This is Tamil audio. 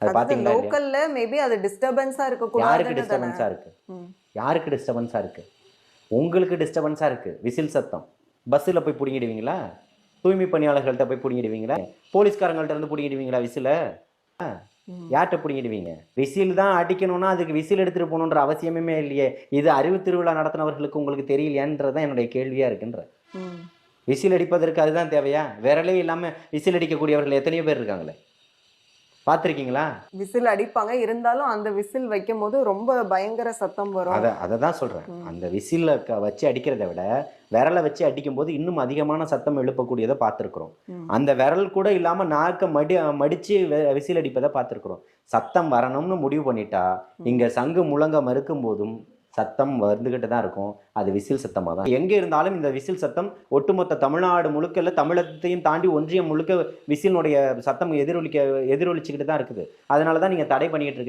அது பாத்தீங்களா இல்லையா? லோக்கல்ல மேபி அது டிஸ்டர்பன்ஸா இருக்க யாருக்கு கூடாதுன்னு தானே. டிஸ்டர்பன்ஸா இருக்கு? யாருக்கு டிஸ்டர்பன்ஸா இருக்கு? உங்களுக்கு டிஸ்டர்பன்ஸா இருக்கு. விசில் சத்தம். பஸ்ஸில் போய் பிடுங்கிடுவீங்களா? தூய்மை பணியாளர்கள்ட்ட போய் பிடுங்கிடுவீங்களா? போலீஸ்காரங்கள்ட்ட இருந்து பிடுங்கிடுவீங்களா விசில? யார்கிட்ட பிடுங்கிடுவீங்க? விசில் தான் அடிக்கணும்னா அதுக்கு விசில் எடுத்துட்டு போகணுன்ற அவசியமே இல்லையே. இது அறிவு திருவிழா நடத்தினவர்களுக்கு உங்களுக்கு தெரியலையான்றதான் என்னுடைய கேள்வியா இருக்குன்ற. விசில் அடிப்பதற்கு அதுதான் தேவையா? விரலே இல்லாம விசில் அடிக்கக்கூடியவர்கள் எத்தனையோ பேர் இருக்காங்களே. பார்த்திருக்கீங்களா? விசில் அடிப்பாங்க. இருந்தாலும் அந்த விசில் வைக்கும்போது ரொம்ப பயங்கர சத்தம் வரும். அததான் சொல்றேன். அந்த விசில்ல வச்சு அடிக்கிறத விட, விரல வச்சு அடிக்கும்போது இன்னும் அதிகமான சத்தம் எழுப்பக்கூடியத பார்த்திருக்கிறோம். அந்த விரல் கூட இல்லாம நாக்க மடிச்சு விசில் அடிப்பத பார்த்திருக்கிறோம். சத்தம் வரணும்னு முடிவு பண்ணிட்டா, இங்க சங்கு முழங்க மறுக்கும் போதும் சத்தம் வந்துகிட்டு தான் இருக்கும். அது விசில் சத்தமா தான். எங்க இருந்தாலும் இந்த விசில் சத்தம் ஒட்டுமொத்த தமிழ்நாடு முழுக்க இல்ல, தமிழகத்தையும் தாண்டி ஒன்றியம் முழுக்க விசிலினுடைய சத்தம் எதிரொலிச்சுக்கிட்டு தான் இருக்குது. அதனால தான் நீங்க தடை பண்ணிட்டு இருக்கீங்க.